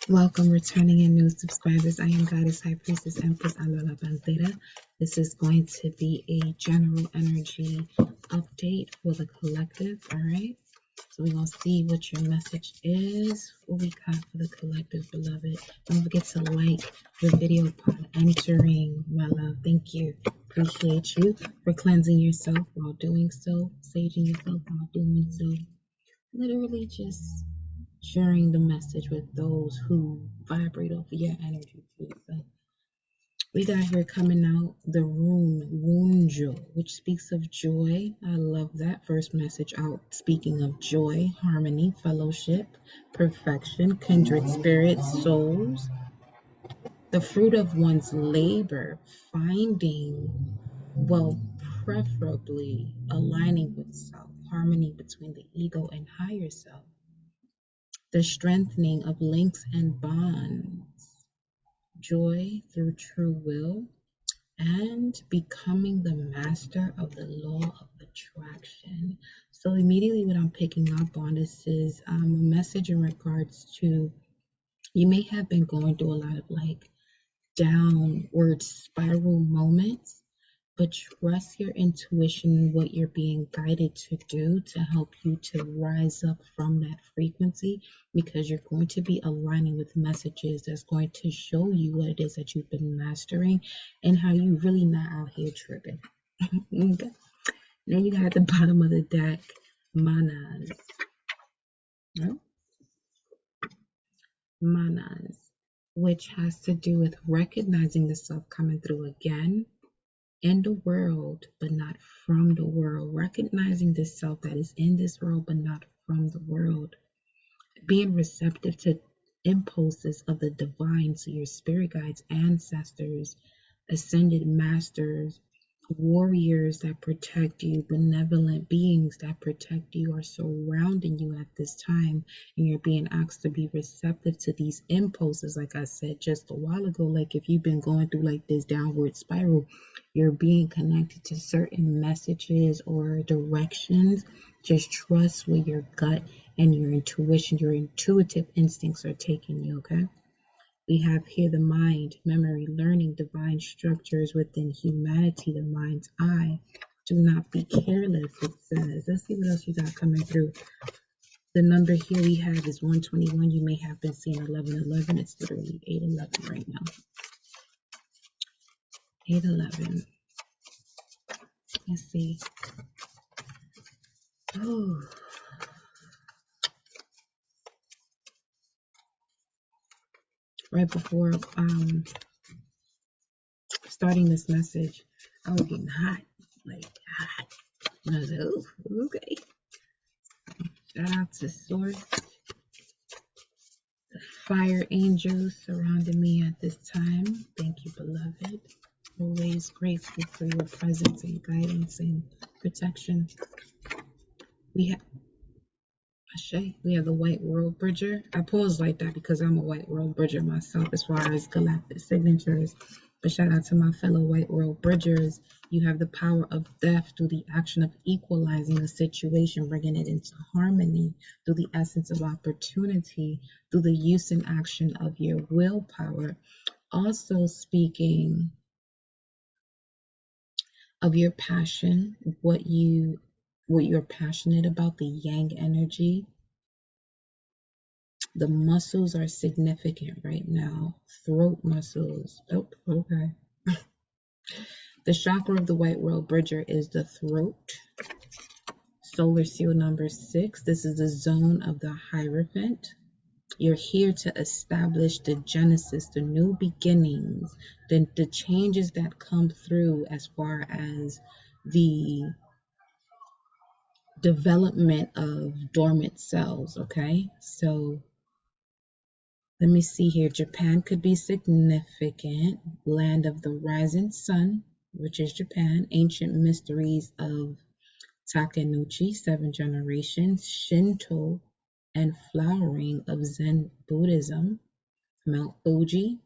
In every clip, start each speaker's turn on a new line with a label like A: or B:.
A: Welcome, returning and new subscribers. I am Goddess High Priestess Empress Alola Bandera. This is going to be a general energy update for the collective. All right. So we're going to see what your message is. What we got for the collective, beloved. Don't forget to like the video upon entering, my love. Thank you. Appreciate you for cleansing yourself while doing so, saging yourself while doing so. Literally just sharing the message with those who vibrate off of your energy too. So we got here coming out the rune Wunjo, which speaks of joy. I love that first message out, speaking of joy, harmony, fellowship, perfection, kindred spirits, souls, the fruit of one's labor, finding, well, preferably aligning with self, harmony between the ego and higher self, the strengthening of links and bonds, joy through true will, and becoming the master of the law of attraction. So immediately what I'm picking up on is a message in regards to, you may have been going through a lot of like downward spiral moments, but trust your intuition and what you're being guided to do to help you to rise up from that frequency, because you're going to be aligning with messages that's going to show you what it is that you've been mastering and how you really not out here tripping. Okay. Then you got at the bottom of the deck, manas. No? Manas, which has to do with recognizing the self coming through again in the world, but not from the world. Recognizing the self that is in this world, but not from the world. Being receptive to impulses of the divine, so your spirit guides, ancestors, ascended masters, warriors that protect you, benevolent beings that protect you are surrounding you at this time, and you're being asked to be receptive to these impulses. Like I said just a while ago, like if you've been going through like this downward spiral, you're being connected to certain messages or directions. Just trust where your gut and your intuition, your intuitive instincts are taking you. Okay. We have here the mind, memory, learning, divine structures within humanity, the mind's eye. Do not be careless, it says. Let's see what else you got coming through. The number here we have is 121. You may have been seeing 1111. It's literally 811 right now. 811. Let's see. Oh. Right before starting this message, I was getting hot, like hot. And I was like, oh, okay. Shout out to Source. The fire angels surrounding me at this time. Thank you, beloved. Always grateful for your presence and guidance and protection. We have we have the White World Bridger. I pause like that because I'm a White World Bridger myself as far as galactic signatures. But shout out to my fellow White World Bridgers. You have the power of death through the action of equalizing the situation, bringing it into harmony through the essence of opportunity, through the use and action of your willpower. Also speaking of your passion, what you're passionate about, the yang energy. The muscles are significant right now. Throat muscles. Oh, okay. The chakra of the White World Bridger is the throat. Solar seal number 6. This is the zone of the Hierophant. You're here to establish the genesis, the new beginnings, the changes that come through as far as the development of dormant cells, okay? So let me see here. Japan could be significant. Land of the rising sun, which is Japan. Ancient mysteries of Takenouchi, 7 generations. Shinto and flowering of Zen Buddhism. Mount Fuji.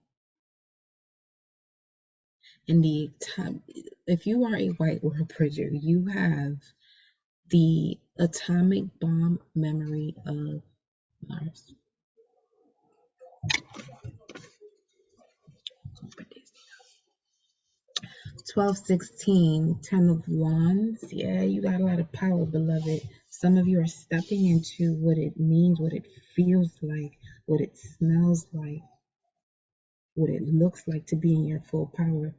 A: And if you are a White World Bridger, you have the atomic bomb memory of Mars. 1216, 10 of Wands. Yeah, you got a lot of power, beloved. Some of you are stepping into what it means, what it feels like, what it smells like, what it looks like to be in your full power.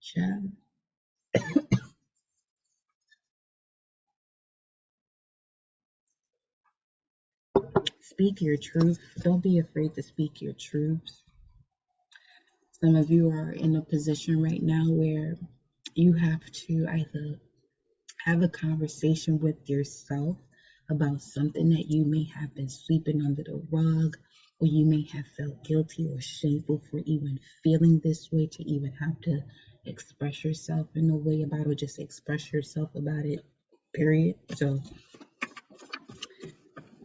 A: Child. Speak your truth. Don't be afraid to speak your truths. Some of you are in a position right now where you have to either have a conversation with yourself about something that you may have been sweeping under the rug, or you may have felt guilty or shameful for even feeling this way, to even have to express yourself in a way about it, or just express yourself about it, period. So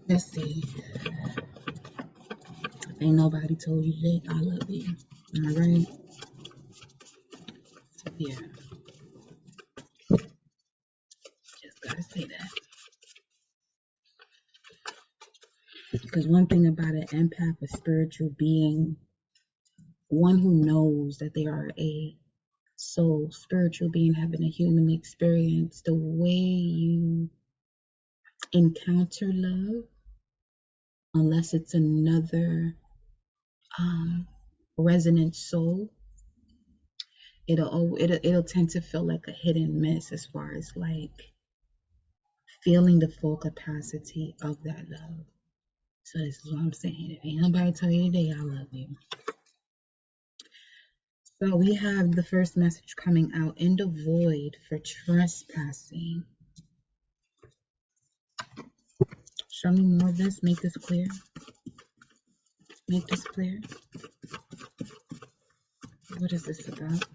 A: let's see. If ain't nobody told you today, I love you. All right. So yeah, just gotta say that. Because one thing about an empath, a spiritual being, one who knows that they are a soul, spiritual being having a human experience, the way you encounter love, unless it's another resonant soul, it'll tend to feel like a hit and miss as far as like feeling the full capacity of that love. So this is what I'm saying. If ain't nobody tell you today, I love you. So we have the first message coming out: in the void for trespassing. Show me more of this. Make this clear. Make this clear. What is this about?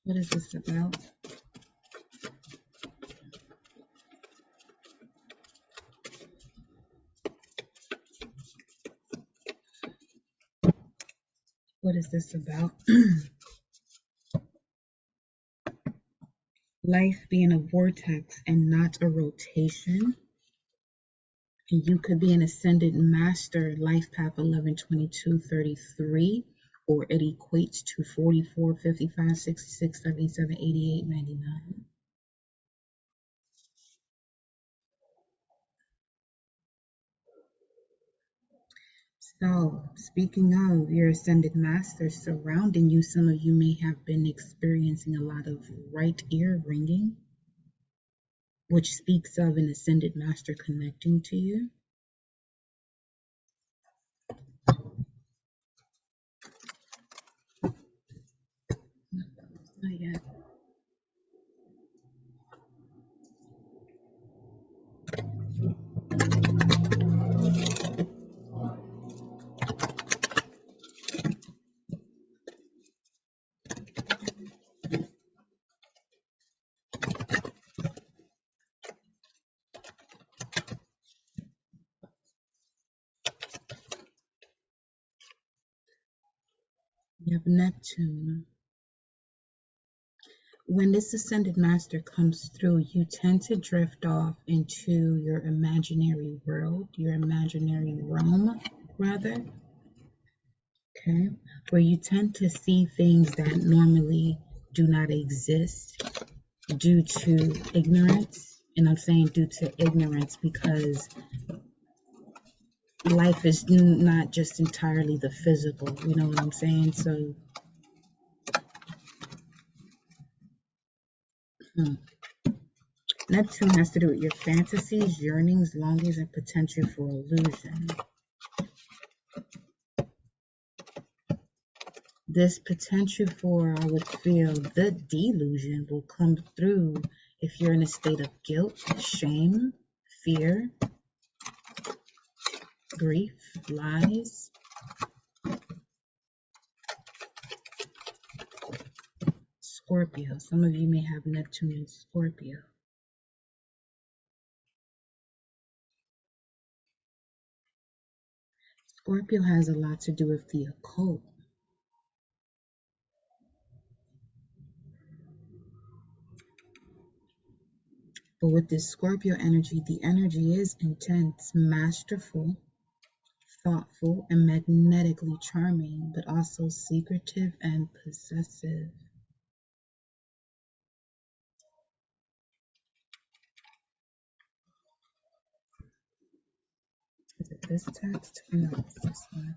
A: What is this about? What is this about? Life being a vortex and not a rotation. And you could be an ascended master, life path 11, 22, 33, or it equates to 44, 55, 66, 77, 88, 99. So, speaking of your ascended master surrounding you, some of you may have been experiencing a lot of right ear ringing, which speaks of an ascended master connecting to you. Not yet. You have Neptune. When this ascended master comes through, you tend to drift off into your imaginary world, your imaginary realm, rather. Okay, where you tend to see things that normally do not exist due to ignorance. And I'm saying due to ignorance because life is not just entirely the physical, you know what I'm saying? So, Neptune has to do with your fantasies, yearnings, longings, and potential for illusion. This potential for, I would feel, the delusion will come through if you're in a state of guilt, shame, fear, grief, lies. Scorpio. Some of you may have Neptune in Scorpio. Scorpio has a lot to do with the occult. But with this Scorpio energy, the energy is intense, masterful, thoughtful and magnetically charming, but also secretive and possessive. Is it this text? No, it's this one.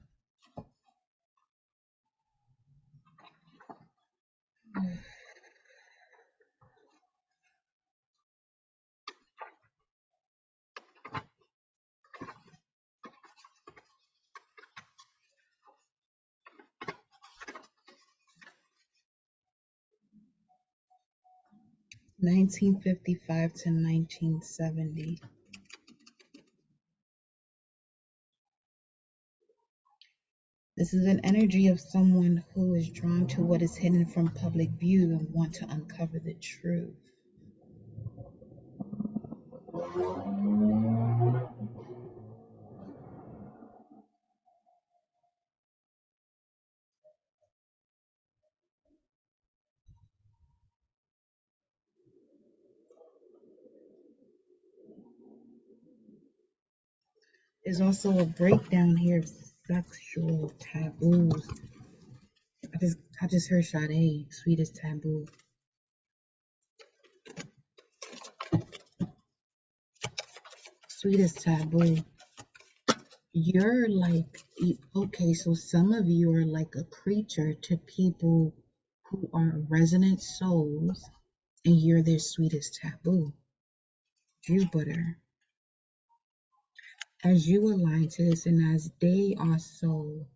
A: 1955 to 1970. This is an energy of someone who is drawn to what is hidden from public view and want to uncover the truth. There's also a breakdown here of sexual taboos. I just heard Sade, sweetest taboo. Sweetest taboo. You're like, okay, so some of you are like a creature to people who are resonant souls, and you're their sweetest taboo. Jupiter. As you align to this, and as they also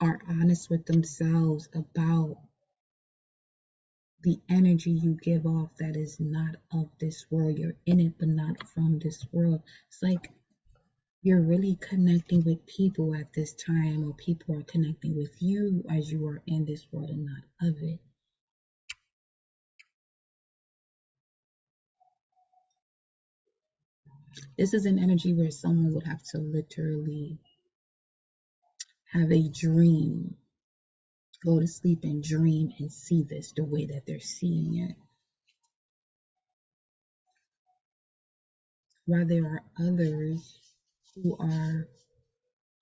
A: are honest with themselves about the energy you give off that is not of this world. You're in it, but not from this world. It's like you're really connecting with people at this time, or people are connecting with you as you are in this world and not of it. This is an energy where someone would have to literally have a dream, go to sleep and dream and see this the way that they're seeing it. While there are others who are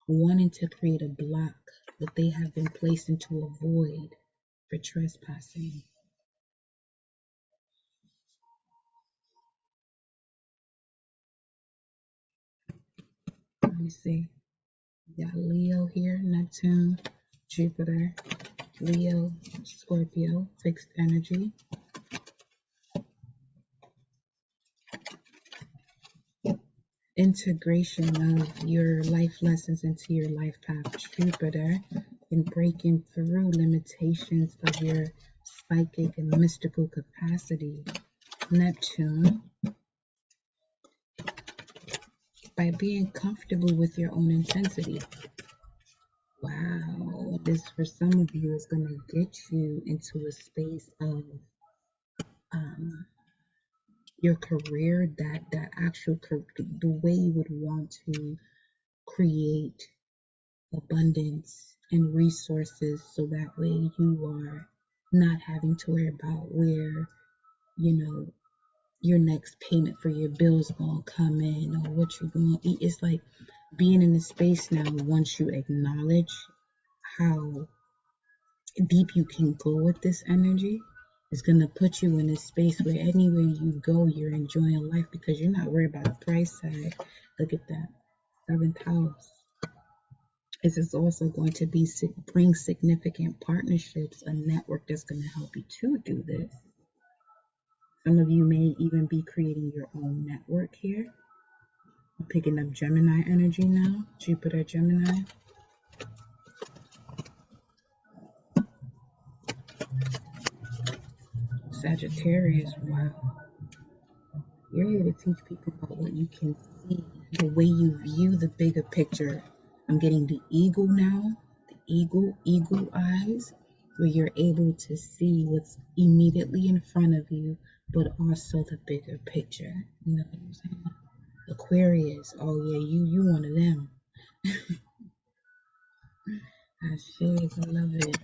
A: wanting to create a block that they have been placed into a void for trespassing. Let me see. We got Leo here, Neptune, Jupiter, Leo, Scorpio, fixed energy. Integration of your life lessons into your life path, Jupiter, and breaking through limitations of your psychic and mystical capacity, Neptune, by being comfortable with your own intensity. Wow, this for some of you is going to get you into a space of your career, that actual the way you would want to create abundance and resources, so that way you are not having to worry about where, you know, your next payment for your bills gonna come in or what you're gonna eat. It's like being in a space now, once you acknowledge how deep you can go with this energy, is going to put you in a space where anywhere you go, you're enjoying life because you're not worried about the price tag. Look at that. 7th house. This is also going to be bring significant partnerships, a network that's going to help you to do this. Some of you may even be creating your own network here. I'm picking up Gemini energy now. Jupiter, Gemini. Sagittarius, wow. You're here to teach people about what you can see, the way you view the bigger picture. I'm getting the eagle now, the eagle eyes, where you're able to see what's immediately in front of you, but also the bigger picture. You know what I'm saying? Aquarius, oh yeah, you one of them. I love it.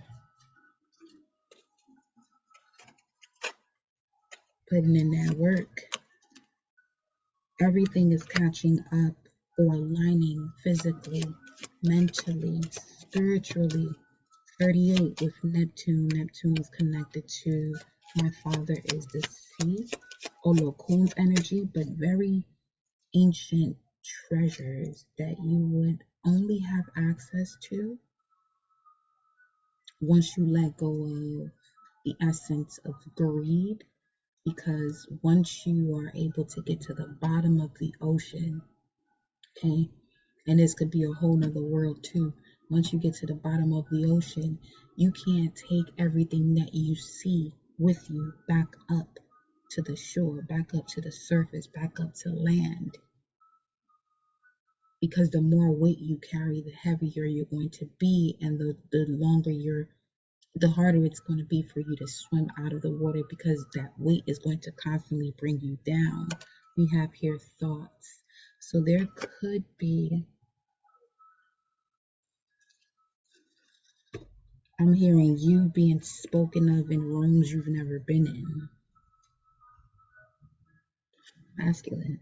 A: Putting in that work. Everything is catching up or aligning physically, mentally, spiritually. 38 with Neptune. Neptune is connected to my father is the sea, Olokun's energy, but very ancient treasures that you would only have access to once you let go of the essence of greed. Because once you are able to get to the bottom of the ocean, okay, and this could be a whole nother world too. Once you get to the bottom of the ocean, you can't take everything that you see with you back up to the shore, back up to the surface, back up to land. Because the more weight you carry, the heavier you're going to be, and the longer the harder it's going to be for you to swim out of the water, because that weight is going to constantly bring you down. We have here thoughts. So there could be, I'm hearing you being spoken of in rooms you've never been in. Masculine.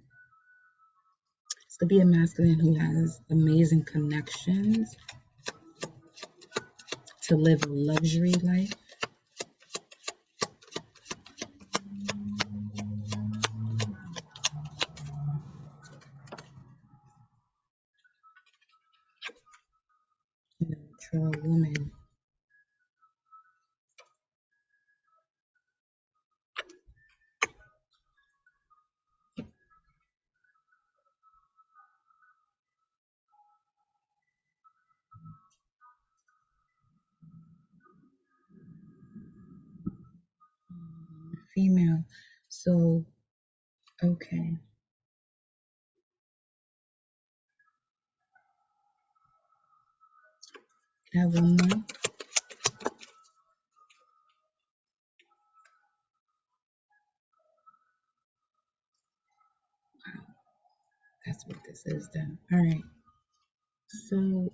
A: This could be a masculine who has amazing connections to live a luxury life. Neutral woman. Female. So, okay. Can I have one more? Wow, that's what this is then. All right. So,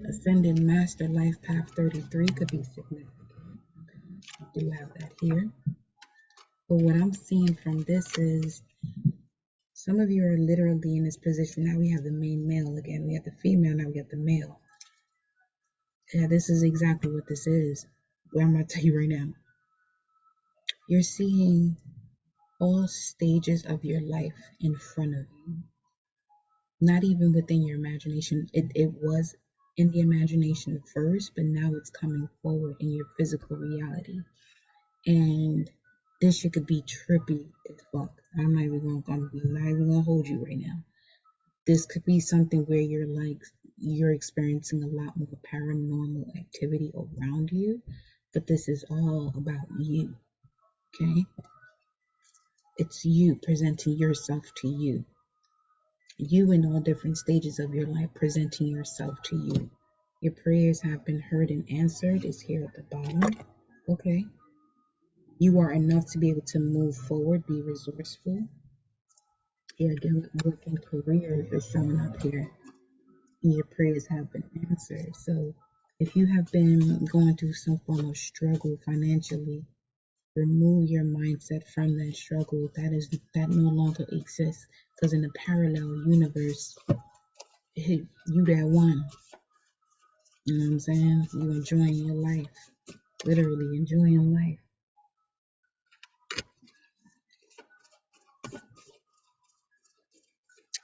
A: Ascended Master Life Path 33 could be significant. I do have that here. But what I'm seeing from this is some of you are literally in this position. Now we have the main male again. We have the female, now we have the male. Yeah, this is exactly what this is. Well, I'm going to tell you right now. You're seeing all stages of your life in front of you. Not even within your imagination. It was in the imagination first, but now it's coming forward in your physical reality. And this shit could be trippy as fuck. I'm not even gonna hold you right now. This could be something where you're experiencing a lot more paranormal activity around you, but this is all about you. Okay? It's you presenting yourself to you. You in all different stages of your life presenting yourself to you. Your prayers have been heard and answered is here at the bottom. Okay? You are enough to be able to move forward, be resourceful. Yeah, again, work and career is showing up here. And your prayers have been answered. So if you have been going through some form of struggle financially, remove your mindset from that struggle. That no longer exists. Because in a parallel universe, you that one. You know what I'm saying? You enjoying your life. Literally enjoying life.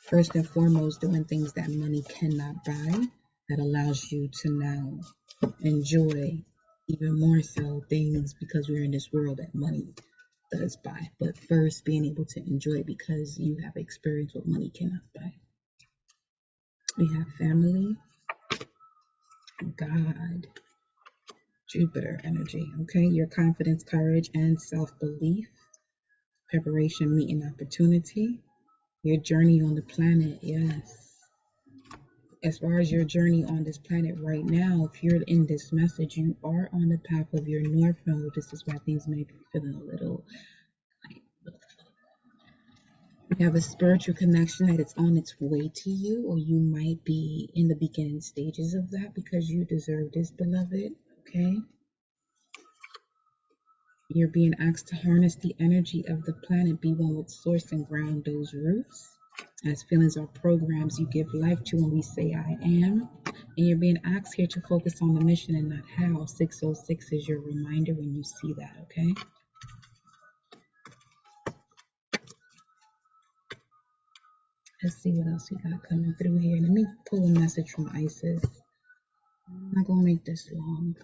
A: First and foremost, doing things that money cannot buy. That allows you to now enjoy even more so things, because we're in this world that money does buy. But first, being able to enjoy because you have experienced what money cannot buy. We have family, God, Jupiter energy. Okay, your confidence, courage, and self-belief. Preparation, meeting opportunity. Your journey on the planet, yes. As far as your journey on this planet right now, if you're in this message, you are on the path of your North Node. This is why things may be feeling a little like, you have a spiritual connection that it's on its way to you, or you might be in the beginning stages of that because you deserve this, beloved. Okay? You're being asked to harness the energy of the planet, be one with source, and ground those roots. As feelings are programs you give life to when we say I am. And you're being asked here to focus on the mission and not how. 606 is your reminder when you see that, okay? Let's see what else we got coming through here. Let me pull a message from Isis. I'm not going to make this long.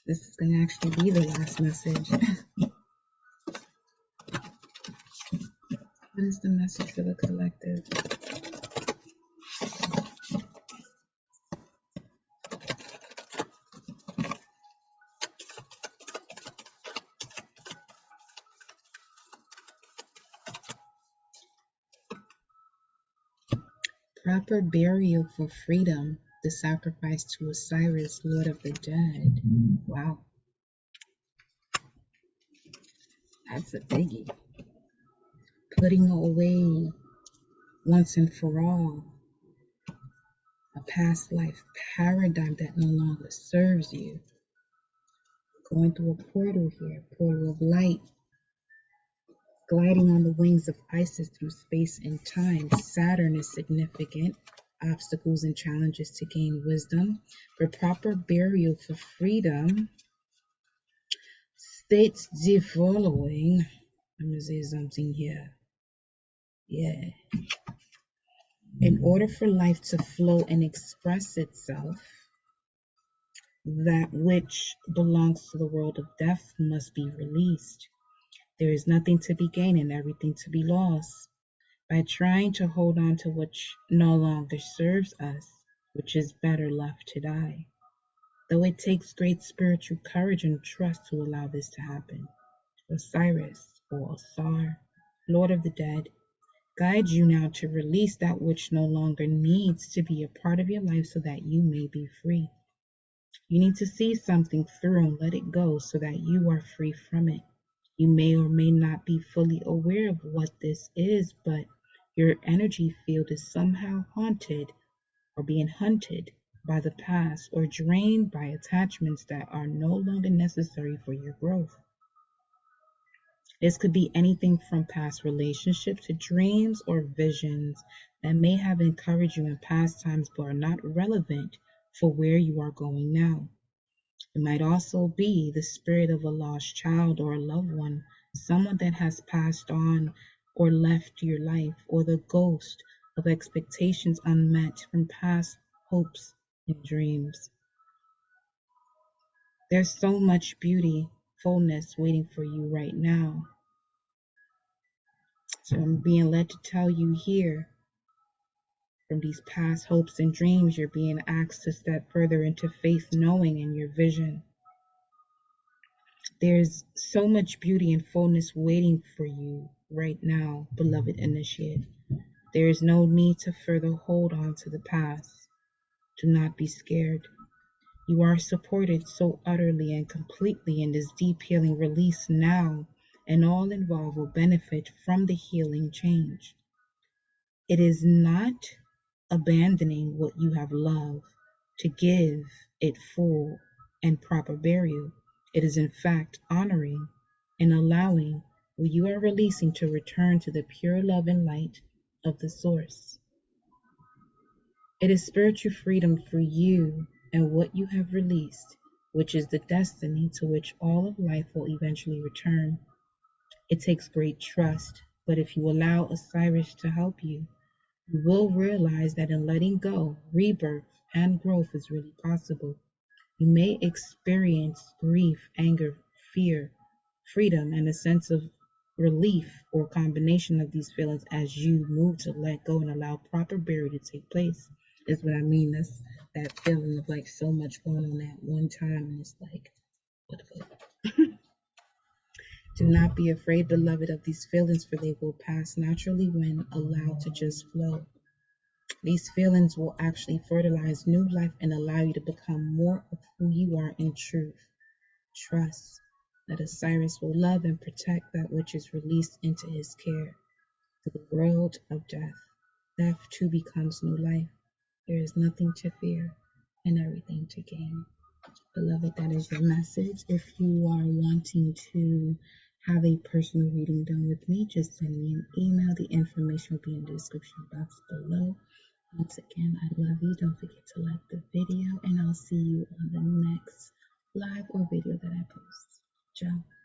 A: This is going to actually be the last message. What is the message for the collective? Proper burial for freedom. The sacrifice to Osiris, Lord of the Dead. Wow. That's a biggie. Putting away once and for all a past life paradigm that no longer serves you. Going through a portal here, portal of light, gliding on the wings of Isis through space and time. Saturn is significant. Obstacles and challenges to gain wisdom. For proper burial for freedom, states the following. I'm going to say something here. Yeah. In order for life to flow and express itself, that which belongs to the world of death must be released. There is nothing to be gained and everything to be lost. By trying to hold on to which no longer serves us, which is better left to die. Though it takes great spiritual courage and trust to allow this to happen. Osiris, or Osar, Lord of the Dead, guides you now to release that which no longer needs to be a part of your life so that you may be free. You need to see something through and let it go so that you are free from it. You may or may not be fully aware of what this is, but your energy field is somehow haunted or being hunted by the past or drained by attachments that are no longer necessary for your growth. This could be anything from past relationships to dreams or visions that may have encouraged you in past times but are not relevant for where you are going now. It might also be the spirit of a lost child or a loved one, someone that has passed on or left your life, or the ghost of expectations unmet from past hopes and dreams. There's so much beauty, fullness waiting for you right now. So I'm being led to tell you here, from these past hopes and dreams, you're being asked to step further into faith, knowing in your vision. There's so much beauty and fullness waiting for you right now, beloved initiate. There is no need to further hold on to the past. Do not be scared. You are supported so utterly and completely in this deep healing release now, and all involved will benefit from the healing change. It is not abandoning what you have loved to give it full and proper burial. It is in fact honoring and allowing what you are releasing to return to the pure love and light of the source. It is spiritual freedom for you and what you have released, which is the destiny to which all of life will eventually return. It takes great trust, but if you allow Osiris to help you, you will realize that in letting go, rebirth and growth is really possible. You may experience grief, anger, fear, freedom, and a sense of relief or combination of these feelings as you move to let go and allow proper burial to take place. Is what I mean. That's that feeling of like so much going on at one time, and it's like, what the fuck? Do not be afraid, beloved, of these feelings, for they will pass naturally when allowed to just flow. These feelings will actually fertilize new life and allow you to become more of who you are in truth. Trust that Osiris will love and protect that which is released into his care. To the world of death, death too becomes new life. There is nothing to fear and everything to gain. Beloved, that is your message. If you are wanting to have a personal reading done with me, just send me an email. The information will be in the description box below. Once again, I love you. Don't forget to like the video, and I'll see you on the next live or video that I post. Ciao.